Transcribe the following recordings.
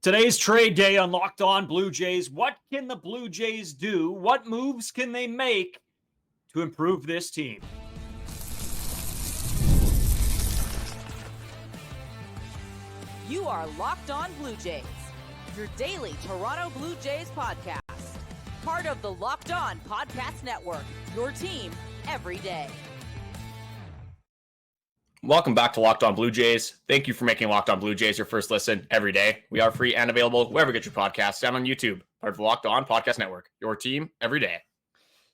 Today's trade day on Locked On Blue Jays. What can the Blue Jays do? What moves can they make to improve this team? You are Locked On Blue Jays, your daily Toronto Blue Jays podcast. Part of the Locked On Podcast Network, your team every day. Welcome back to Locked On Blue Jays. Thank you for making Locked On Blue Jays your first listen every day. We are free and available wherever you get your podcasts and on YouTube, part of the Locked On Podcast Network, your team every day.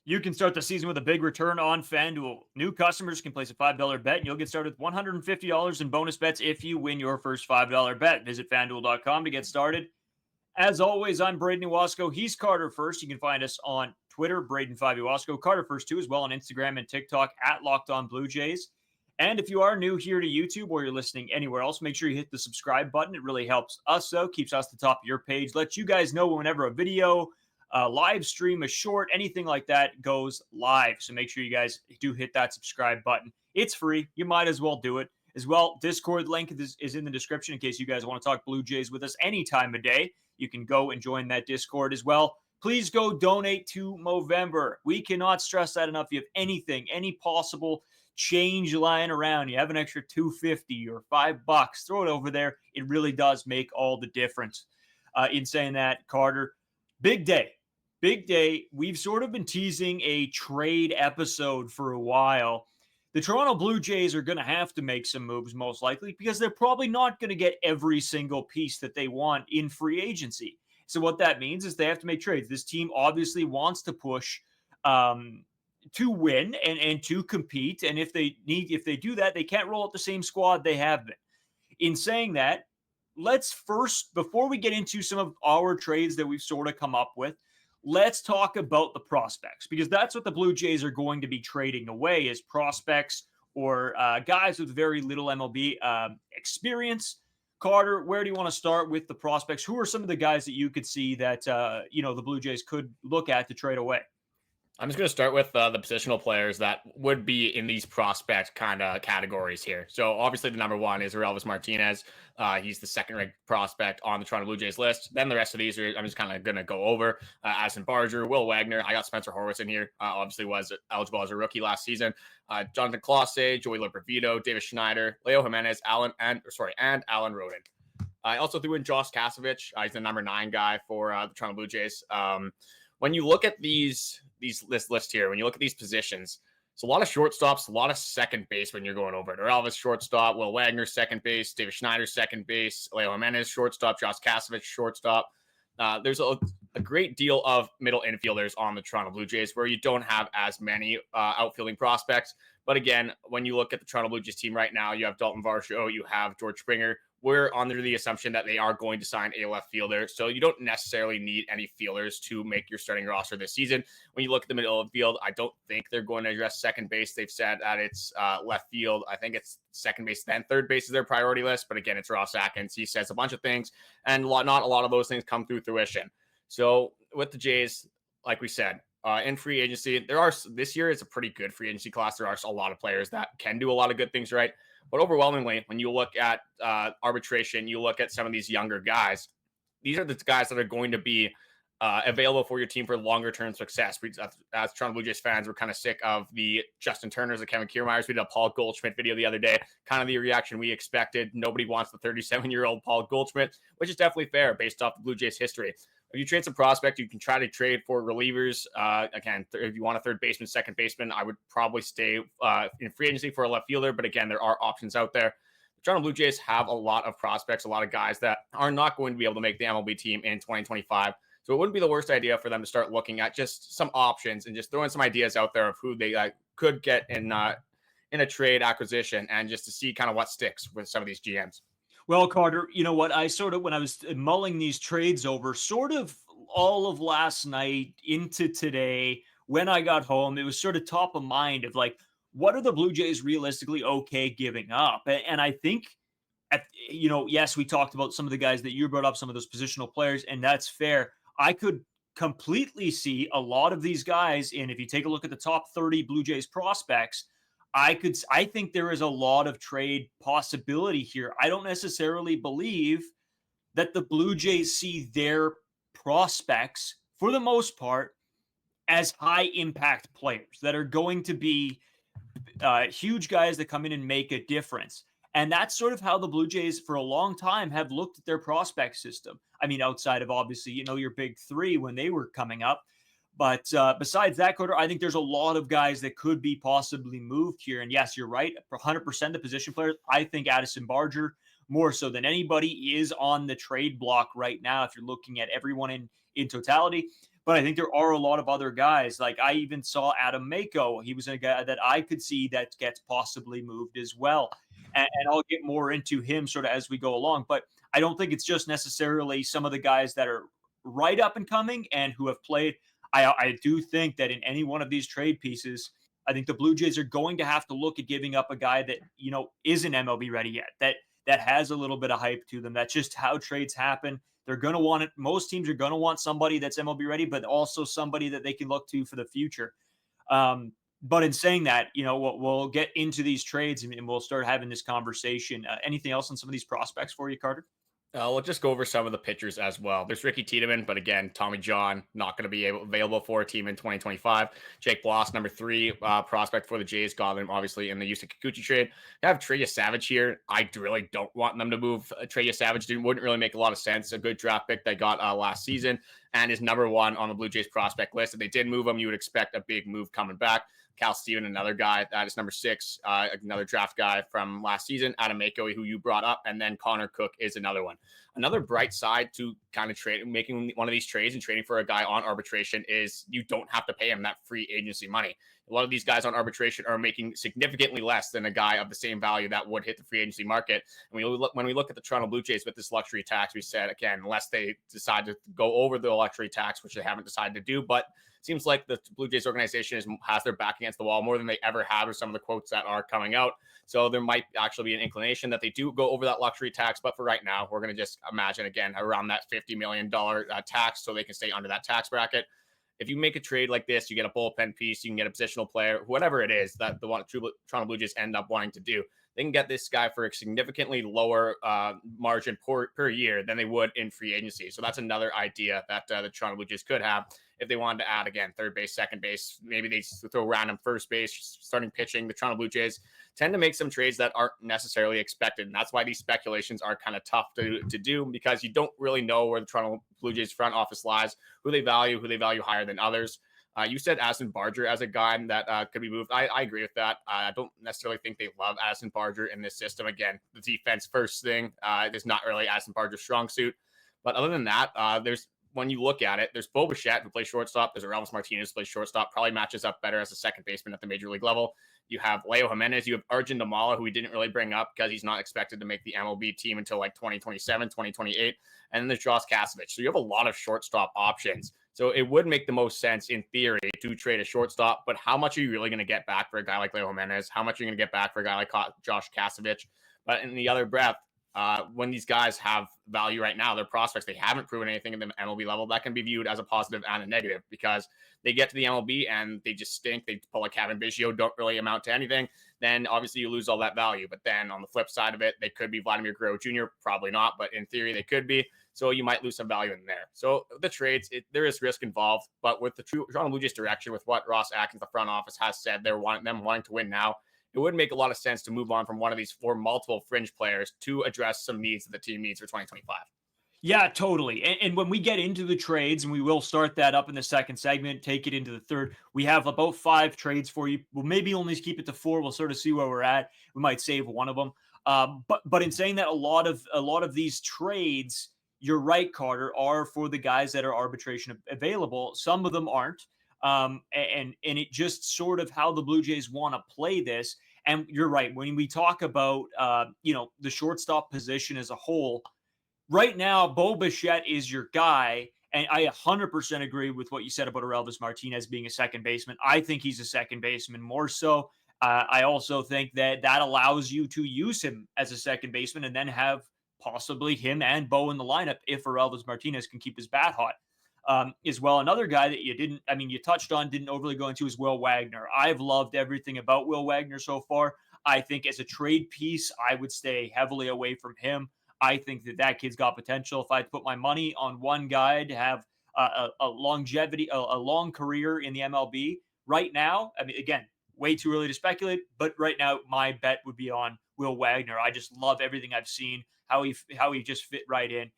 You can start the season with a big return on FanDuel. New customers can place a $5 bet, and you'll get started with $150 in bonus bets if you win your first $5 bet. Visit FanDuel.com to get started. As always, I'm Braden Iwasco. He's Carter First. You can find us on Twitter, Braden5Iwasco. Carter First, too, as well on Instagram and TikTok at Locked On Blue Jays. And if you are new here to YouTube or you're listening anywhere else, make sure you hit the subscribe button. It really helps us, though, keeps us at the top of your page, lets you guys know whenever a video, a live stream, a short, anything like that goes live. So make sure you guys do hit that subscribe button. It's free. You might as well do it. As well, Discord link is in the description in case you guys want to talk Blue Jays with us any time of day. You can go and join that Discord as well. Please go donate to Movember. We cannot stress that enough. If you have anything, any possible change lying around, you have an extra $2.50 or $5, throw it over there. It really does make all the difference. In saying that, Carter, big day. We've sort of been teasing a trade episode for a while. The Toronto Blue Jays are going to have to make some moves, most likely, because they're probably not going to get every single piece that they want in free agency. So what that means is they have to make trades. This team obviously wants to push to win and to compete. And if they do that, they can't roll out the same squad they have been. In saying that, let's first, before we get into some of our trades that we've sort of come up with, let's talk about the prospects, because that's what the Blue Jays are going to be trading away, is prospects or guys with very little MLB experience. Carter, where do you want to start with the prospects? Who are some of the guys that you could see that the Blue Jays could look at to trade away? I'm just going to start with the positional players that would be in these prospect kind of categories here. So obviously the number one is Orelvis Martinez. He's the second-ranked prospect on the Toronto Blue Jays list. Then the rest of these I'm just kind of going to go over. Addison, Will Wagner. I got Spencer Horwitz in here. Obviously was eligible as a rookie last season. Jonathan Clase, Joey Loperfido, David Schneider, Leo Jimenez, and Alan Roden. I also threw in Josh Kasevich. He's the number 9 guy for the Toronto Blue Jays. When you look at this list here, when you look at these positions, it's a lot of shortstops, a lot of second base when you're going over it. Orelvis shortstop, Will Wagner second base, David Schneider second base, Leo Jimenez shortstop, Josh Kasevich shortstop. There's a great deal of middle infielders on the Toronto Blue Jays where you don't have as many outfielding prospects. But again, when you look at the Toronto Blue Jays team right now, you have Daulton, Varsho, you have George Springer. We're under the assumption that they are going to sign a left fielder. So you don't necessarily need any fielders to make your starting roster this season. When you look at the middle of the field, I don't think they're going to address second base. They've said that it's left field. I think it's second base, then third base is their priority list. But again, it's Ross Atkins. He says a bunch of things, and not a lot of those things come through fruition. So with the Jays, like we said, in free agency, this year is a pretty good free agency class. There are a lot of players that can do a lot of good things right. But overwhelmingly, when you look at arbitration, you look at some of these younger guys, these are the guys that are going to be available for your team for longer-term success. As Toronto Blue Jays fans, we're kind of sick of the Justin Turners, the Kevin Kiermaiers. We did a Paul Goldschmidt video the other day, kind of the reaction we expected. Nobody wants the 37-year-old Paul Goldschmidt, which is definitely fair based off the Blue Jays history. If you trade some prospect, you can try to trade for relievers. Again, if you want a third baseman, second baseman, I would probably stay in free agency for a left fielder. But again, there are options out there. The Toronto Blue Jays have a lot of prospects, a lot of guys that are not going to be able to make the MLB team in 2025. So it wouldn't be the worst idea for them to start looking at just some options and just throwing some ideas out there of who they could get in a trade acquisition, and just to see kind of what sticks with some of these GMs. Well, Carter, you know what? When I was mulling these trades over, sort of all of last night into today, when I got home, it was sort of top of mind of like, what are the Blue Jays realistically okay giving up? And I think, yes, we talked about some of the guys that you brought up, some of those positional players, and that's fair. I could completely see a lot of these guys, and if you take a look at the top 30 Blue Jays prospects, I think there is a lot of trade possibility here. I don't necessarily believe that the Blue Jays see their prospects, for the most part, as high impact players that are going to be huge guys that come in and make a difference. And that's sort of how the Blue Jays for a long time have looked at their prospect system. I mean, outside of obviously, your big three when they were coming up. But besides that, Carter, I think there's a lot of guys that could be possibly moved here. And yes, you're right. 100% the position players. I think Addison Barger, more so than anybody, is on the trade block right now if you're looking at everyone in totality. But I think there are a lot of other guys. Like I even saw Adam Mako. He was a guy that I could see that gets possibly moved as well. And I'll get more into him sort of as we go along. But I don't think it's just necessarily some of the guys that are right up and coming and who have played. I do think that in any one of these trade pieces, I think the Blue Jays are going to have to look at giving up a guy that, isn't MLB ready yet, that has a little bit of hype to them. That's just how trades happen. They're going to want it. Most teams are going to want somebody that's MLB ready, but also somebody that they can look to for the future. But in saying that, we'll get into these trades and we'll start having this conversation. Anything else on some of these prospects for you, Carter? We'll just go over some of the pitchers as well. There's Ricky Tiedemann, but again, Tommy John not going to be available for a team in 2025. Jake Bloss, number 3 prospect for the Jays, got him obviously in the Yusei Kikuchi trade. I have Trey Savage here. I really don't want them to move Trey Savage. Wouldn't really make a lot of sense. A good draft pick they got last season and is number 1 on the Blue Jays prospect list. If they did move him, you would expect a big move coming back. Cal Steven, another guy that is number 6, another draft guy from last season. Adam Mako, who you brought up, and then Connor Cook is another one. Another bright side to kind of making one of these trades and trading for a guy on arbitration is you don't have to pay him that free agency money. A lot of these guys on arbitration are making significantly less than a guy of the same value that would hit the free agency market. And when we look at the Toronto Blue Jays with this luxury tax, we said, again, unless they decide to go over the luxury tax, which they haven't decided to do, but seems like the Blue Jays organization has their back against the wall more than they ever have, or some of the quotes that are coming out. So there might actually be an inclination that they do go over that luxury tax. But for right now, we're going to just imagine, again, around that $50 million tax so they can stay under that tax bracket. If you make a trade like this, you get a bullpen piece, you can get a positional player, whatever it is that the Toronto Blue Jays end up wanting to do. They can get this guy for a significantly lower margin per year than they would in free agency. So that's another idea that the Toronto Blue Jays could have if they wanted to add, again, third base, second base. Maybe they throw random first base, starting pitching. The Toronto Blue Jays tend to make some trades that aren't necessarily expected. And that's why these speculations are kind of tough to do, because you don't really know where the Toronto Blue Jays front office lies, who they value higher than others. You said Addison Barger as a guy that could be moved. I agree with that. I don't necessarily think they love Addison Barger in this system. Again, the defense first thing is not really Addison Barger's strong suit. But other than that, when you look at it, there's Bo Bichette, who plays shortstop. There's Orelvis Martinez, who plays shortstop. Probably matches up better as a second baseman at the major league level. You have Leo Jimenez. You have Arjun Damala, who we didn't really bring up because he's not expected to make the MLB team until like 2027, 2028. And then there's Josh Kasevich. So you have a lot of shortstop options. So it would make the most sense in theory to trade a shortstop, but how much are you really going to get back for a guy like Leo Jimenez? How much are you going to get back for a guy like Josh Kasevich? But in the other breath, when these guys have value right now, they're prospects, they haven't proven anything in the MLB level, that can be viewed as a positive and a negative, because they get to the MLB and they just stink. They pull a Kevin Biggio, don't really amount to anything. Then obviously you lose all that value. But then on the flip side of it, they could be Vladimir Guerrero Jr., probably not, but in theory they could be. So you might lose some value in there. So the trades, there is risk involved, but with the Toronto Blue Jays direction, with what Ross Atkins, the front office, has said, they're wanting to win now, it would make a lot of sense to move on from one of these 4 multiple fringe players to address some needs that the team needs for 2025. Yeah, totally. And when we get into the trades, and we will start that up in the second segment, take it into the third, we have about 5 trades for you. We'll maybe only keep it to 4. We'll sort of see where we're at. We might save one of them. But in saying that, a lot of these trades, you're right, Carter, are for the guys that are arbitration available. Some of them aren't. And it just sort of how the Blue Jays want to play this. And you're right. When we talk about, the shortstop position as a whole, right now, Bo Bichette is your guy. And I 100% agree with what you said about Orelvis Martinez being a second baseman. I think he's a second baseman more so. I also think that allows you to use him as a second baseman and then have possibly him and Bo in the lineup if Orelvis Martinez can keep his bat hot. As well, another guy that you touched on, didn't overly go into, is Will Wagner. I've loved everything about Will Wagner so far. I think as a trade piece, I would stay heavily away from him. I think that kid's got potential. If I put my money on one guy to have a longevity, a long career in the MLB right now, I mean, again, way too early to speculate, but right now my bet would be on Will Wagner. I just love everything I've seen, how he just fit right in,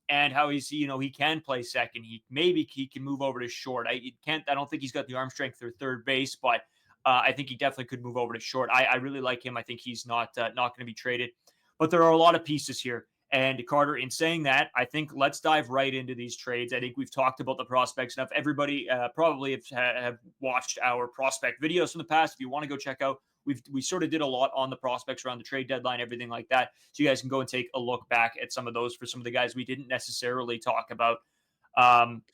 and how he's, he can play second. He can move over to short. I don't think he's got the arm strength for third base, but I think he definitely could move over to short. I really like him. I think he's not going to be traded, but there are a lot of pieces here. And Carter, in saying that, I think let's dive right into these trades. I think we've talked about the prospects enough. Everybody probably have watched our prospect videos from the past. If you want to go check out, we sort of did a lot on the prospects around the trade deadline, everything like that. So you guys can go and take a look back at some of those for some of the guys we didn't necessarily talk about.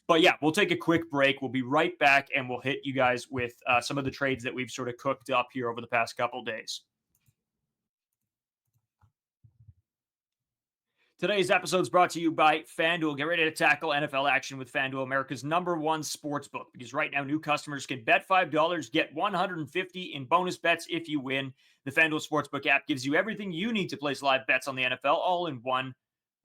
But yeah, we'll take a quick break. We'll be right back, and we'll hit you guys with some of the trades that we've sort of cooked up here over the past couple days. Today's episode is brought to you by FanDuel. Get ready to tackle NFL action with FanDuel, America's #1 sports book, because right now new customers can bet $5, get $150 in bonus bets if you win. The FanDuel Sportsbook app gives you everything you need to place live bets on the NFL all in one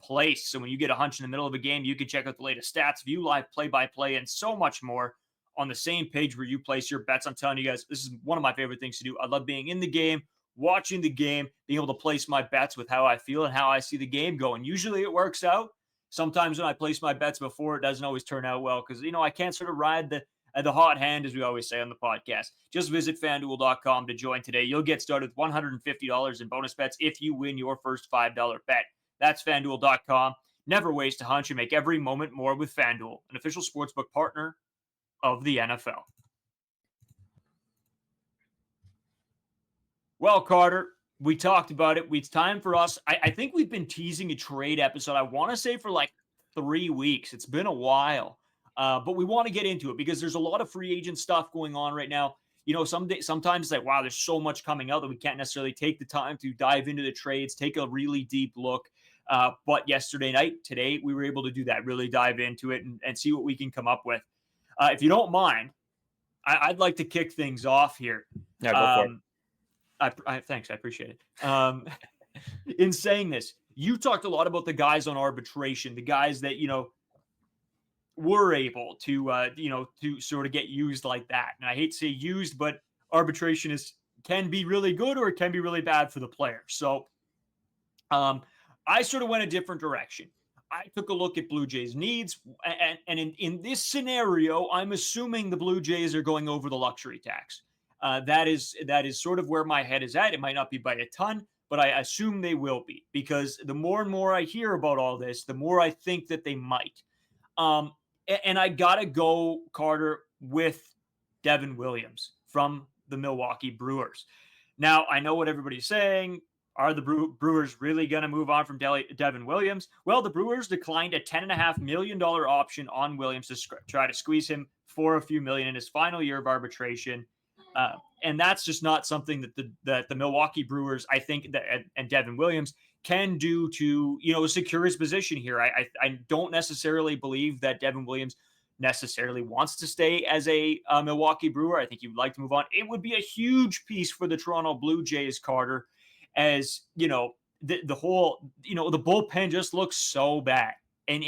place. So when you get a hunch in the middle of a game, you can check out the latest stats, view live play-by-play, and so much more on the same page where you place your bets. I'm telling you guys, this is one of my favorite things to do. I love being in the game, watching the game, being able to place my bets with how I feel and how I see the game going. Usually it works out. Sometimes when I place my bets before, it doesn't always turn out well because, I can't sort of ride the hot hand, as we always say on the podcast. Just visit FanDuel.com to join today. You'll get started with $150 in bonus bets if you win your first $5 bet. That's FanDuel.com. Never waste a hunch and make every moment more with FanDuel, an official sportsbook partner of the NFL. Well, Carter, we talked about it. It's time for us. I think we've been teasing a trade episode, I want to say, for like 3 weeks. It's been a while, but we want to get into it because there's a lot of free agent stuff going on right now. Sometimes it's like, wow, there's so much coming out that we can't necessarily take the time to dive into the trades, take a really deep look. But today, we were able to do that, really dive into it and see what we can come up with. If you don't mind, I'd like to kick things off here. Yeah, go for it. Thanks. I appreciate it. In saying this, you talked a lot about the guys on arbitration, the guys that, were able to, to sort of get used like that. And I hate to say used, but arbitration can be really good or it can be really bad for the player. So I sort of went a different direction. I took a look at Blue Jays needs. And in this scenario, I'm assuming the Blue Jays are going over the luxury tax. That is sort of where my head is at. It might not be by a ton, but I assume they will be, because the more and more I hear about all this, the more I think that they might. And I got to go, Carter, with Devin Williams from the Milwaukee Brewers. Now, I know what everybody's saying. Are the Brewers really going to move on from Devin Williams? Well, the Brewers declined a $10.5 million option on Williams to try to squeeze him for a few million in his final year of arbitration. And that's just not something that the Milwaukee Brewers, I think, and Devin Williams can do to, secure his position here. I don't necessarily believe that Devin Williams necessarily wants to stay as a Milwaukee Brewer. I think he would like to move on. It would be a huge piece for the Toronto Blue Jays, Carter, as, the whole, the bullpen just looks so bad. And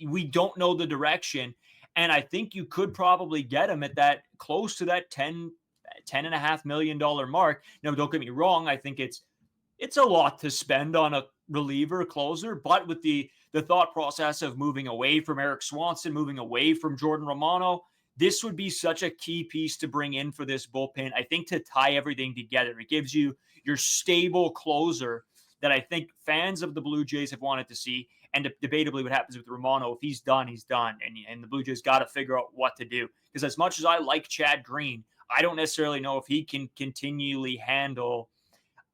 we don't know the direction. And I think you could probably get him at that close to that $10.5 million mark. Now, don't get me wrong. I think it's a lot to spend on a reliever closer, but with the thought process of moving away from Erik Swanson, moving away from Jordan Romano, this would be such a key piece to bring in for this bullpen. I think to tie everything together, it gives you your stable closer that I think fans of the Blue Jays have wanted to see. And debatably, what happens with Romano, if he's done, he's done. And the Blue Jays got to figure out what to do. Because as much as I like Chad Green, I don't necessarily know if he can continually handle.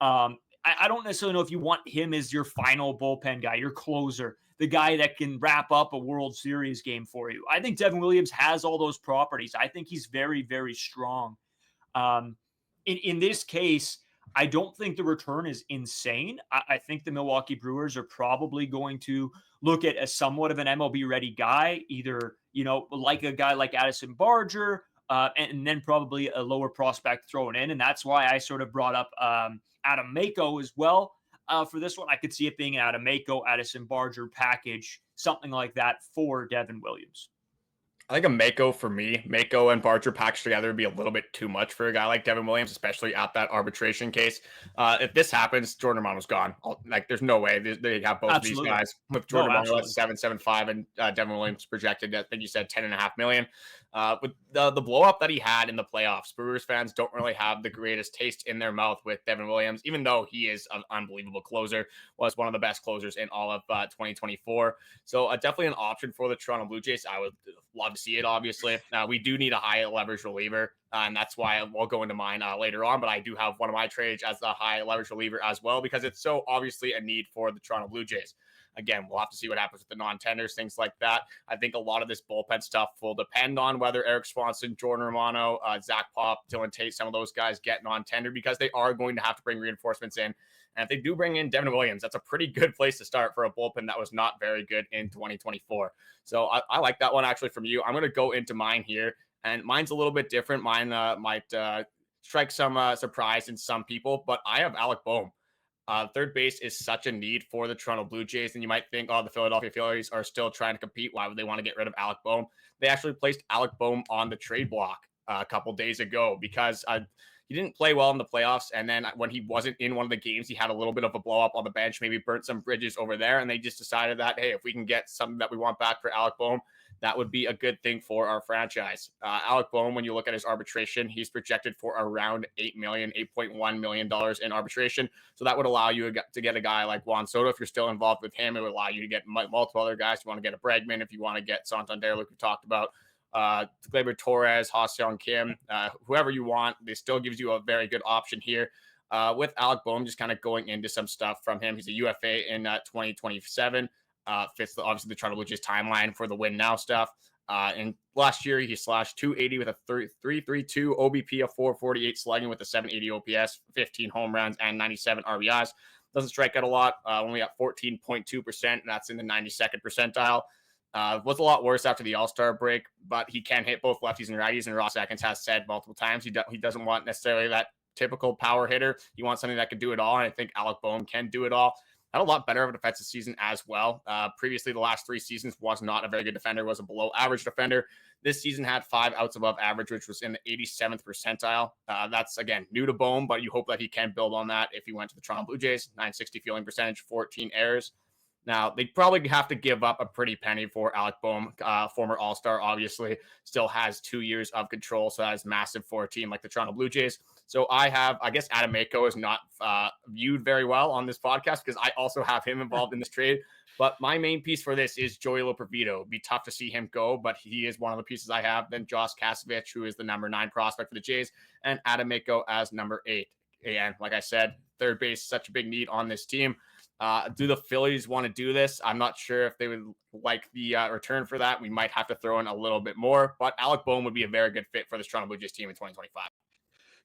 I don't necessarily know if you want him as your final bullpen guy, your closer, the guy that can wrap up a World Series game for you. I think Devin Williams has all those properties. I think he's very, very strong. In this case, I don't think the return is insane. I think the Milwaukee Brewers are probably going to look at a somewhat of an MLB-ready guy, either, like a guy like Addison Barger, and then probably a lower prospect thrown in. And that's why I sort of brought up Adam Mako as well. for this one. I could see it being an Adamako, Addison, Barger package, something like that for Devin Williams. I think a Mako for me, Mako and Barger packaged together would be a little bit too much for a guy like Devin Williams, especially at that arbitration case. If this happens, Jordan Romano's gone. There's no way they have both Absolutely. of these guys with Jordan Romano at Absolutely. 7.75 and Devin Williams projected, I think you said 10.5 million. With the blow up that he had in the playoffs, Brewers fans don't really have the greatest taste in their mouth with Devin Williams, even though he is an unbelievable closer, was one of the best closers in all of 2024. So definitely an option for the Toronto Blue Jays. I would love to see it, obviously. We do need a high leverage reliever, and that's why we'll go into mine later on. But I do have one of my trades as a high leverage reliever as well, because it's so obviously a need for the Toronto Blue Jays. Again, we'll have to see what happens with the non-tenders, things like that. I think a lot of this bullpen stuff will depend on whether Erik Swanson, Jordan Romano, Zach Pop, Dylan Tate, some of those guys get non-tender, because they are going to have to bring reinforcements in. And if they do bring in Devin Williams, that's a pretty good place to start for a bullpen that was not very good in 2024. So I like that one actually from you. I'm going to go into mine here, and mine's a little bit different. Mine might strike some surprise in some people, but I have Alek Bohm. Third base is such a need for the Toronto Blue Jays, and you might think, oh, the Philadelphia Phillies are still trying to compete. Why would they want to get rid of Alek Bohm? They actually placed Alek Bohm on the trade block a couple days ago because he didn't play well in the playoffs, and then when he wasn't in one of the games, he had a little bit of a blow up on the bench, maybe burnt some bridges over there, and they just decided that, hey, if we can get something that we want back for Alek Bohm, that would be a good thing for our franchise. Alek Bohm, when you look at his arbitration, he's projected for around $8.1 million in arbitration. So that would allow you to get a guy like Juan Soto. If you're still involved with him, it would allow you to get multiple other guys. You want to get a Bregman, if you want to get Santander, like we talked about, Gleyber Torres, Ha-Seong Kim, whoever you want. This still gives you a very good option here. With Alek Bohm, just kind of going into some stuff from him. He's a UFA in 2027. Fits obviously the Toronto Blue Jays timeline for the win now stuff. And last year he slashed 280 with a 3.32 OBP, a 448 slugging with a 780 OPS, 15 home runs, and 97 RBIs. Doesn't strike out a lot. Only at 14.2%, and that's in the 92nd percentile. Was a lot worse after the All-Star break, but he can hit both lefties and righties. And Ross Atkins has said multiple times he doesn't want necessarily that typical power hitter. He wants something that can do it all, and I think Alek Bohm can do it all. Had a lot better of a defensive season as well. Previously, the last 3 seasons was not a very good defender, was a below average defender. This season had 5 outs above average, which was in the 87th percentile. That's, again, new to Bohm, but you hope that he can build on that if he went to the Toronto Blue Jays. 960 fielding percentage, 14 errors. Now, they probably have to give up a pretty penny for Alek Bohm. Former All-Star, obviously, still has 2 years of control, so that is massive for a team like the Toronto Blue Jays. So I guess Adamako is not viewed very well on this podcast because I also have him involved in this trade. But my main piece for this is Joey Loperfido. It'd be tough to see him go, but he is one of the pieces I have. Then Josh Kasevich, who is the number 9 prospect for the Jays, and Adamako as number 8. And like I said, third base, such a big need on this team. Do the Phillies want to do this? I'm not sure if they would like the return for that. We might have to throw in a little bit more, but Alek Bohm would be a very good fit for the Toronto Blue Jays team in 2025.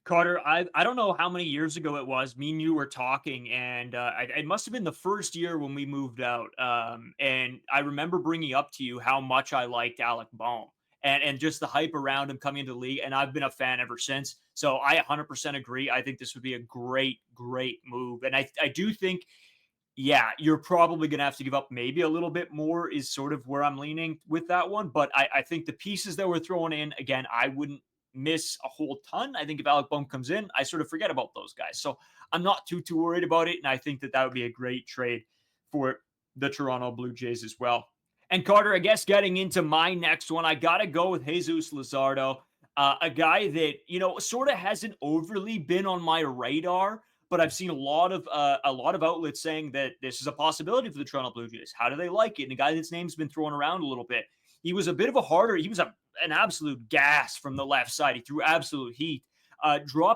Carter, I don't know how many years ago it was. Me and you were talking, and it must have been the first year when we moved out. And I remember bringing up to you how much I liked Alek Bohm and just the hype around him coming into the league. And I've been a fan ever since. So I 100% agree. I think this would be a great, great move. And I do think, yeah, you're probably going to have to give up maybe a little bit more is sort of where I'm leaning with that one. But I think the pieces that we're throwing in, again, I wouldn't miss a whole ton. I think if Alek Bohm comes in, I sort of forget about those guys. So I'm not too worried about it. And I think that would be a great trade for the Toronto Blue Jays as well. And Carter, I guess getting into my next one, I got to go with Jesus Luzardo, a guy that, sort of hasn't overly been on my radar, but I've seen a lot of outlets saying that this is a possibility for the Toronto Blue Jays. How do they like it? And a guy that's name's been thrown around a little bit. He was a bit of a harder. He was an absolute gas from the left side. He threw absolute heat.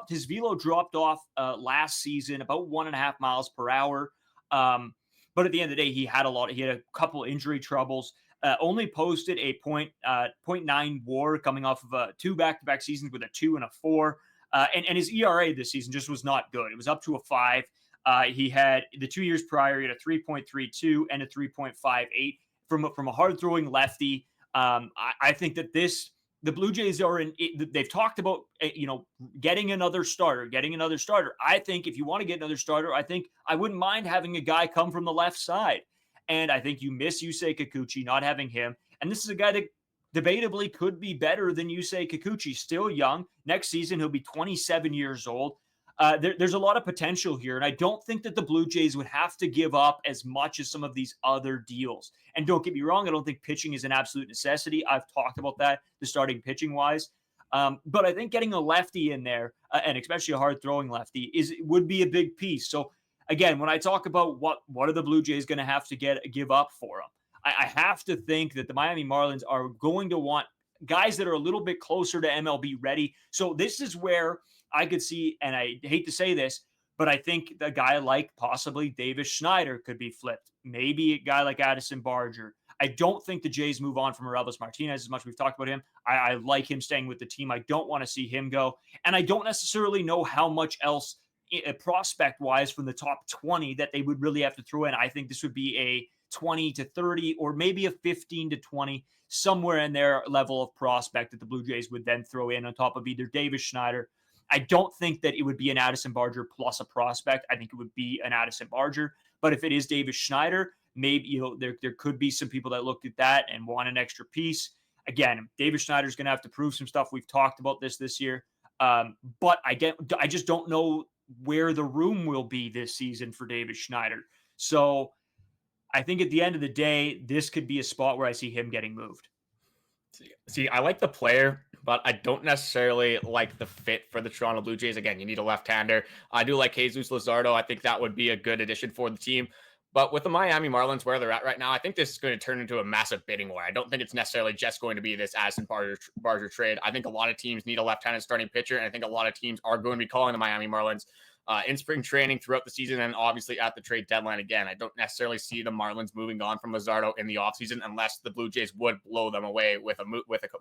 His velo dropped off last season about 1.5 miles per hour. But at the end of the day, he had a couple injury troubles. Only posted a 0.9 WAR coming off of 2 back-to-back seasons with a 2 and a 4. And his ERA this season just was not good. It was up to a 5. He had the 2 years prior, he had a 3.32 and a 3.58 from a hard-throwing lefty. I think that this the Blue Jays are they've talked about, getting another starter. I think if you want to get another starter, I think I wouldn't mind having a guy come from the left side. And I think you miss Yusei Kikuchi, not having him. And this is a guy that debatably could be better than Yusei Kikuchi, still young. Next season, he'll be 27 years old. There's a lot of potential here, and I don't think that the Blue Jays would have to give up as much as some of these other deals. And don't get me wrong, I don't think pitching is an absolute necessity. I've talked about that, the starting pitching-wise. But I think getting a lefty in there, and especially a hard-throwing lefty, would be a big piece. So, again, when I talk about what are the Blue Jays going to have to give up for them, I have to think that the Miami Marlins are going to want guys that are a little bit closer to MLB ready. So this is where I could see, and I hate to say this, but I think a guy like possibly Davis Schneider could be flipped. Maybe a guy like Addison Barger. I don't think the Jays move on from Orelvis Martinez as much as we've talked about him. I like him staying with the team. I don't want to see him go. And I don't necessarily know how much else prospect-wise from the top 20 that they would really have to throw in. I think this would be a 20 to 30 or maybe a 15 to 20, somewhere in their level of prospect that the Blue Jays would then throw in on top of either Davis Schneider. I don't think that it would be an Addison Barger plus a prospect. I think it would be an Addison Barger. But if it is Davis Schneider, maybe there could be some people that look at that and want an extra piece. Again, Davis Schneider is going to have to prove some stuff. We've talked about this year. But I just don't know where the room will be this season for Davis Schneider. So I think at the end of the day, this could be a spot where I see him getting moved. See, I like the player, but I don't necessarily like the fit for the Toronto Blue Jays. Again, you need a left-hander. I do like Jesus Luzardo. I think that would be a good addition for the team. But with the Miami Marlins, where they're at right now, I think this is going to turn into a massive bidding war. I don't think it's necessarily just going to be this Addison Barger trade. I think a lot of teams need a left-handed starting pitcher, and I think a lot of teams are going to be calling the Miami Marlins in spring training throughout the season and obviously at the trade deadline again. I don't necessarily see the Marlins moving on from Luzardo in the offseason unless the Blue Jays would blow them away with a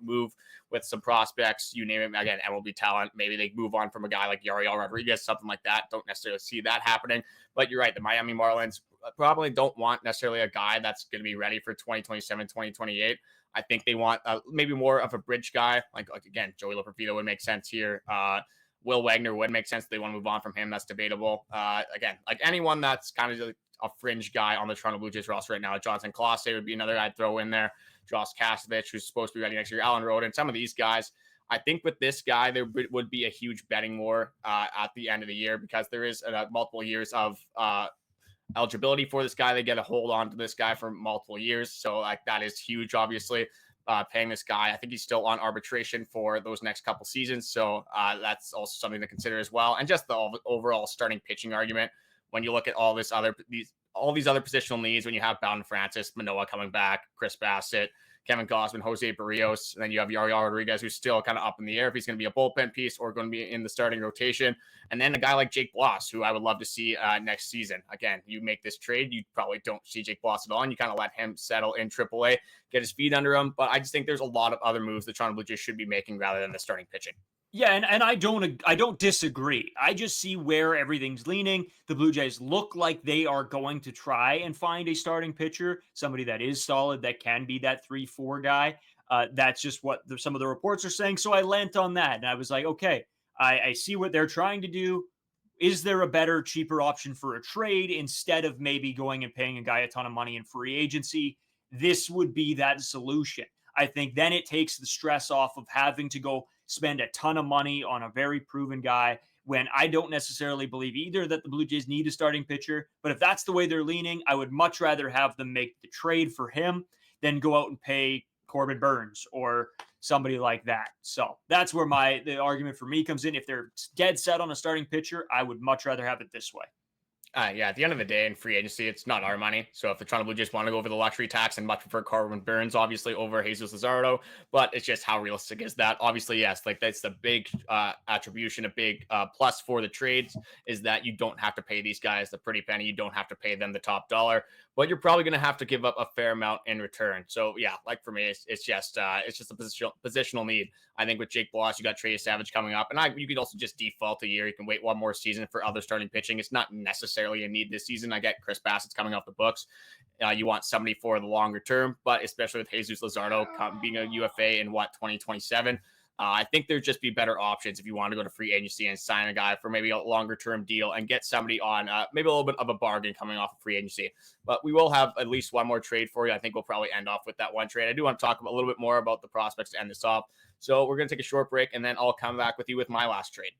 move with some prospects, you name it. Again, MLB talent. Maybe they move on from a guy like Yariel Rodriguez, something like that. Don't necessarily see that happening. But you're right, the Miami Marlins probably don't want necessarily a guy that's going to be ready for 2027, 2028. I think they want maybe more of a bridge guy. Like again, Joey Loperfido would make sense here. Will Wagner would make sense. They want to move on from him. That's debatable. Again, like anyone that's kind of a fringe guy on the Toronto Blue Jays roster right now. Jonathan Clase would be another I'd throw in there. Josh Kastovich, who's supposed to be ready next year. Alan Roden, some of these guys. I think with this guy, there would be a huge betting war at the end of the year because there is multiple years of eligibility for this guy. They get a hold on to this guy for multiple years. So like that is huge, obviously. Paying this guy. I think he's still on arbitration for those next couple seasons. So that's also something to consider as well. And just the overall starting pitching argument. When you look at all these other positional needs, when you have Bowden Francis, Manoah coming back, Chris Bassitt, Kevin Gausman, Jose Berrios, and then you have Yariel Rodriguez, who's still kind of up in the air if he's going to be a bullpen piece or going to be in the starting rotation. And then a guy like Jake Bloss, who I would love to see next season. Again, you make this trade, you probably don't see Jake Bloss at all, and you kind of let him settle in AAA, get his feet under him. But I just think there's a lot of other moves the Toronto Blue Jays should be making rather than the starting pitching. Yeah, and I don't disagree. I just see where everything's leaning. The Blue Jays look like they are going to try and find a starting pitcher, somebody that is solid, that can be that 3-4 guy. That's just what some of the reports are saying. So I lent on that, and I was like, okay, I see what they're trying to do. Is there a better, cheaper option for a trade instead of maybe going and paying a guy a ton of money in free agency? This would be that solution. I think then it takes the stress off of having to go spend a ton of money on a very proven guy when I don't necessarily believe either that the Blue Jays need a starting pitcher. But if that's the way they're leaning, I would much rather have them make the trade for him than go out and pay Corbin Burns or somebody like that. So that's where the argument for me comes in. If they're dead set on a starting pitcher, I would much rather have it this way. Yeah, at the end of the day in free agency, it's not our money. So if the Toronto Blue Jays want to go over the luxury tax and much prefer Corbin Burns, obviously, over Jesus Luzardo, but it's just how realistic is that? Obviously, yes, like that's the big attribution, a big plus for the trades is that you don't have to pay these guys the pretty penny. You don't have to pay them the top dollar. but you're probably going to have to give up a fair amount in return. So yeah, like for me, it's just a positional need. I think with Jake Bloss, you got Trey Savage coming up, and you could also just default a year. You can wait one more season for other starting pitching. It's not necessarily a need this season. I get Chris Bassitt's coming off the books. You want somebody for the longer term, but especially with Jesus Luzardo being a UFA in 2027. I think there'd just be better options if you want to go to free agency and sign a guy for maybe a longer term deal and get somebody on maybe a little bit of a bargain coming off of free agency. But we will have at least one more trade for you. I think we'll probably end off with that one trade. I do want to talk a little bit more about the prospects to end this off. So we're going to take a short break, and then I'll come back with you with my last trade.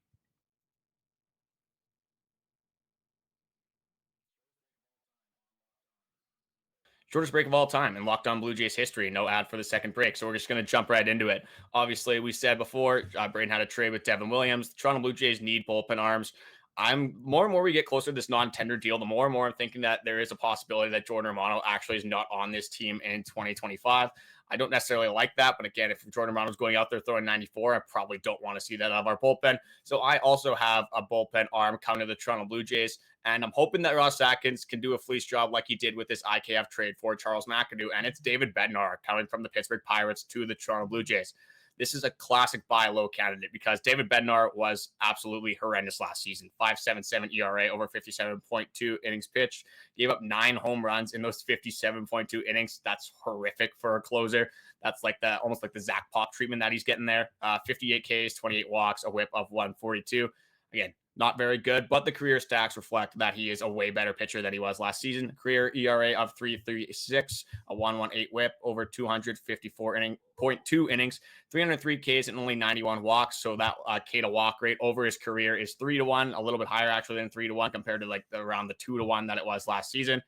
Shortest break of all time in Locked On Blue Jays history. No ad for the second break, so we're just going to jump right into it. Obviously, we said before, Braden had a trade with Devin Williams. The Toronto Blue Jays need bullpen arms. I'm more and more we get closer to this non-tender deal, the more and more I'm thinking that there is a possibility that Jordan Romano actually is not on this team in 2025. I don't necessarily like that, but again, if Jordan Romano is going out there throwing 94, I probably don't want to see that out of our bullpen. So I also have a bullpen arm coming to the Toronto Blue Jays, and I'm hoping that Ross Atkins can do a fleece job like he did with this IKF trade for Charles McAdoo, and it's David Bednar coming from the Pittsburgh Pirates to the Toronto Blue Jays. This is a classic buy low candidate because David Bednar was absolutely horrendous last season. 5.77 ERA over 57.2 innings pitched. Gave up 9 home runs in those 57.2 innings. That's horrific for a closer. That's like almost like the Zach Pop treatment that he's getting there. 58 Ks, 28 walks, a whip of 142. Again, not very good, but the career stats reflect that he is a way better pitcher than he was last season. Career ERA of 3.36, a 1.18 whip, over 254.2 innings, 303 Ks and only 91 walks. So that K to walk rate over his career is 3-1, a little bit higher actually than 3-1 compared to like around the 2-1 that it was last season.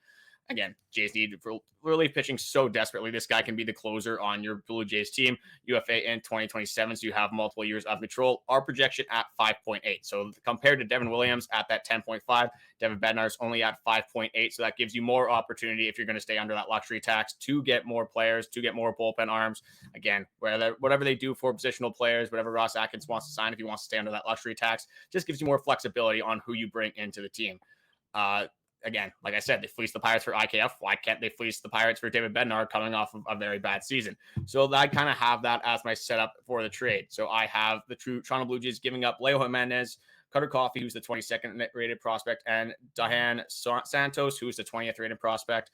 Again, Jays need relief pitching so desperately. This guy can be the closer on your Blue Jays team. UFA in 2027, so you have multiple years of control. Our projection at 5.8. So compared to Devin Williams at that 10.5, Devin Bednar's only at 5.8. So that gives you more opportunity if you're going to stay under that luxury tax to get more players, to get more bullpen arms. Again, whatever they do for positional players, whatever Ross Atkins wants to sign, if he wants to stay under that luxury tax, just gives you more flexibility on who you bring into the team. Again, like I said, they fleeced the Pirates for IKF. Why can't they fleece the Pirates for David Bednar coming off of a very bad season? So I kind of have that as my setup for the trade. So I have the true Toronto Blue Jays giving up Leo Jimenez, Cutter Coffey, who's the 22nd rated prospect, and Dahan Santos, who's the 20th rated prospect.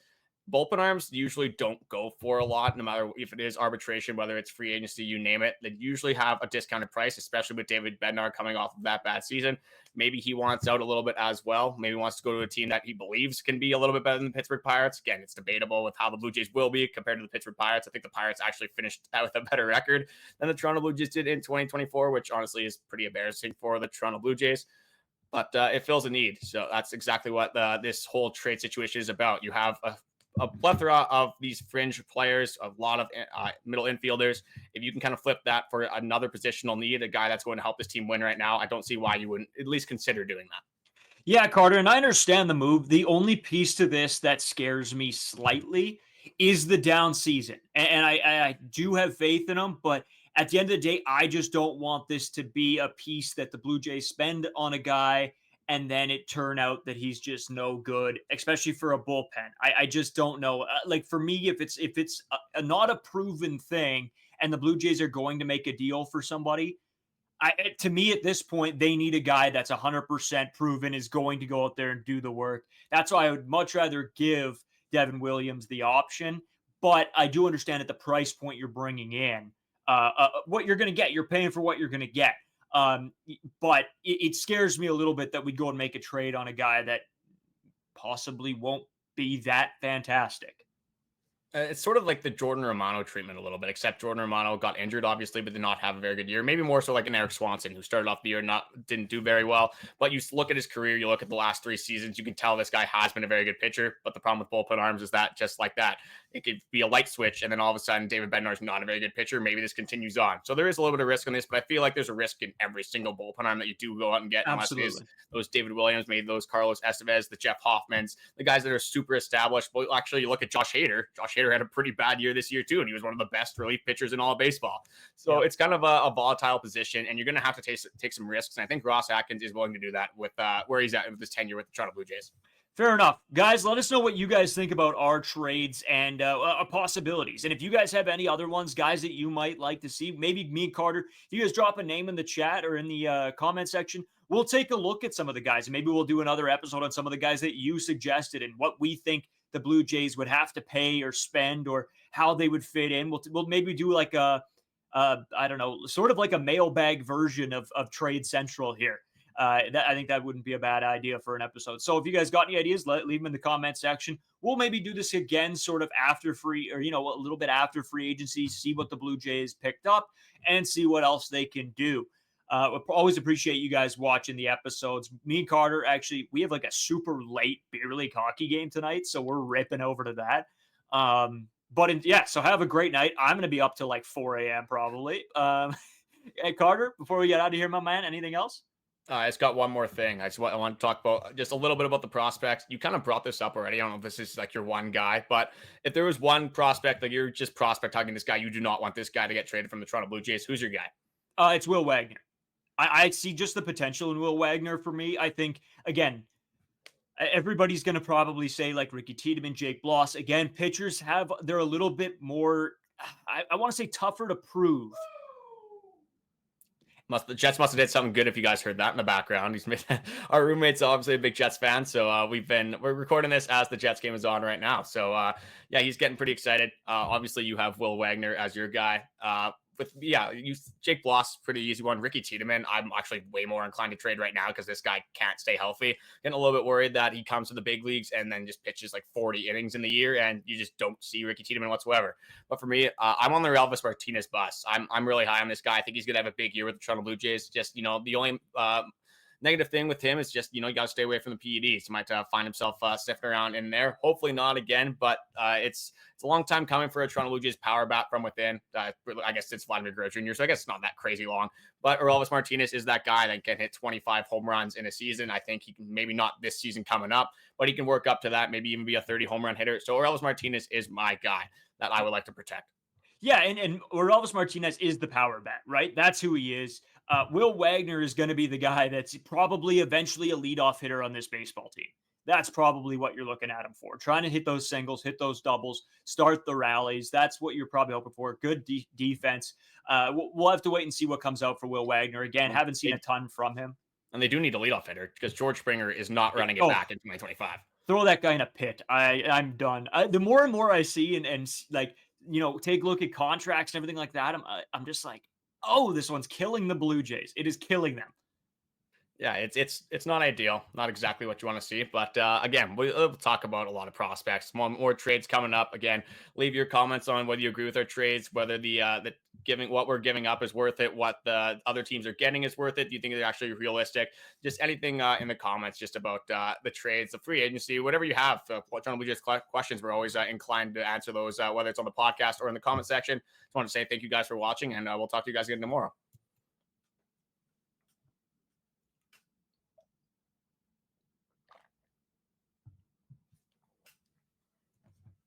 Bullpen arms usually don't go for a lot, no matter if it is arbitration, whether it's free agency, you name it. They usually have a discounted price, especially with David Bednar coming off of that bad season. Maybe he wants out a little bit as well. Maybe he wants to go to a team that he believes can be a little bit better than the Pittsburgh Pirates. Again, it's debatable with how the Blue Jays will be compared to the Pittsburgh Pirates. I think the Pirates actually finished out with a better record than the Toronto Blue Jays did in 2024, which honestly is pretty embarrassing for the Toronto Blue Jays. But it fills a need. So that's exactly what this whole trade situation is about. You have a plethora of these fringe players, a lot of middle infielders. If you can kind of flip that for another positional need, a guy that's going to help this team win right now, I don't see why you wouldn't at least consider doing that. Yeah, Carter, and I understand the move. The only piece to this that scares me slightly is the down season. And I do have faith in them, but at the end of the day, I just don't want this to be a piece that the Blue Jays spend on a guy and then it turn out that he's just no good, especially for a bullpen. I just don't know. Like for me, if it's not a proven thing and the Blue Jays are going to make a deal for somebody, to me at this point, they need a guy that's 100% proven is going to go out there and do the work. That's why I would much rather give Devin Williams the option. But I do understand at the price point you're bringing in, what you're going to get. You're paying for what you're going to get. But it scares me a little bit that we go and make a trade on a guy that possibly won't be that fantastic. It's sort of like the Jordan Romano treatment a little bit, except Jordan Romano got injured, obviously, but did not have a very good year. Maybe more so like an Erik Swanson, who started off the year didn't do very well. But you look at his career, you look at the last 3 seasons, you can tell this guy has been a very good pitcher. But the problem with bullpen arms is that just like that, it could be a light switch, and then all of a sudden David Bednar is not a very good pitcher. Maybe this continues on. So there is a little bit of risk on this, but I feel like there's a risk in every single bullpen arm that you do go out and get. Absolutely. Unless those David Williams, maybe those Carlos Estevez, the Jeff Hoffmans, the guys that are super established. But actually, you look at Josh Hader. Josh Hader had a pretty bad year this year too, and he was one of the best relief pitchers in all of baseball. So it's kind of a volatile position, and you're going to have to take some risks. And I think Ross Atkins is willing to do that with where he's at with his tenure with the Toronto Blue Jays. Fair enough. Guys, let us know what you guys think about our trades and possibilities. And if you guys have any other ones, guys, that you might like to see, maybe me and Carter, if you guys drop a name in the chat or in the comment section, we'll take a look at some of the guys. And maybe we'll do another episode on some of the guys that you suggested and what we think the Blue Jays would have to pay or spend or how they would fit in. We'll maybe do like I don't know, sort of like a mailbag version of Trade Central here. I think that wouldn't be a bad idea for an episode. So if you guys got any ideas, leave them in the comment section. We'll maybe do this again sort of after free or, a little bit after free agency, see what the Blue Jays picked up and see what else they can do. We always appreciate you guys watching the episodes. Me and Carter, actually, we have like a super late beer league hockey game tonight, so we're ripping over to that. So have a great night. I'm going to be up till like 4 a.m. probably. Hey, Carter, before we get out of here, my man, anything else? I just got one more thing. I want to talk about just a little bit about the prospects. You kind of brought this up already. I don't know if this is like your one guy, but if there was one prospect, like you're just prospect talking this guy, you do not want this guy to get traded from the Toronto Blue Jays. Who's your guy? It's Will Wagner. I see just the potential in Will Wagner for me. I think, again, everybody's going to probably say like Ricky Tiedemann, Jake Bloss. Again, pitchers they're a little bit more, I want to say tougher to prove. The Jets must have did something good if you guys heard that in the background. Our roommate's obviously a big Jets fan, so we're recording this as the Jets game is on right now. So he's getting pretty excited. Obviously, you have Will Wagner as your guy. Jake Bloss, pretty easy one. Ricky Tiedemann, I'm actually way more inclined to trade right now because this guy can't stay healthy. Getting a little bit worried that he comes to the big leagues and then just pitches like 40 innings in the year, and you just don't see Ricky Tiedemann whatsoever. But for me, I'm on the Orelvis Martinez bus. I'm really high on this guy. I think he's gonna have a big year with the Toronto Blue Jays. Just the only negative thing with him is just, you got to stay away from the PEDs. He might find himself sniffing around in there. Hopefully not again, but it's a long time coming for a Toronto Blue Jays power bat from within. I guess it's Vladimir Guerrero Jr., so I guess it's not that crazy long. But Orelvis Martinez is that guy that can hit 25 home runs in a season. I think he can, maybe not this season coming up, but he can work up to that, maybe even be a 30 home run hitter. So Orelvis Martinez is my guy that I would like to protect. Yeah, and Orelvis Martinez is the power bat, right? That's who he is. Will Wagner is going to be the guy that's probably eventually a leadoff hitter on this baseball team. That's probably what you're looking at him for. Trying to hit those singles, hit those doubles, start the rallies. That's what you're probably hoping for. Good defense. We'll have to wait and see what comes out for Will Wagner. Again, haven't seen a ton from him. And they do need a leadoff hitter because George Springer is not running it back in 2025. Throw that guy in a pit. I'm done. The more and more I see and like, take a look at contracts and everything like that, I'm just like, oh, this one's killing the Blue Jays. It is killing them. Yeah, it's not ideal, not exactly what you want to see, but again, we'll talk about a lot of prospects, more trades coming up. Again, leave your comments on whether you agree with our trades, whether the what we're giving up is worth it, what the other teams are getting is worth it. Do you think they're actually realistic? Just anything in the comments, just about the trades, the free agency, whatever you have. Toronto Blue Jays questions, we're always inclined to answer those, whether it's on the podcast or in the comment section. Just want to say thank you guys for watching, and we'll talk to you guys again tomorrow.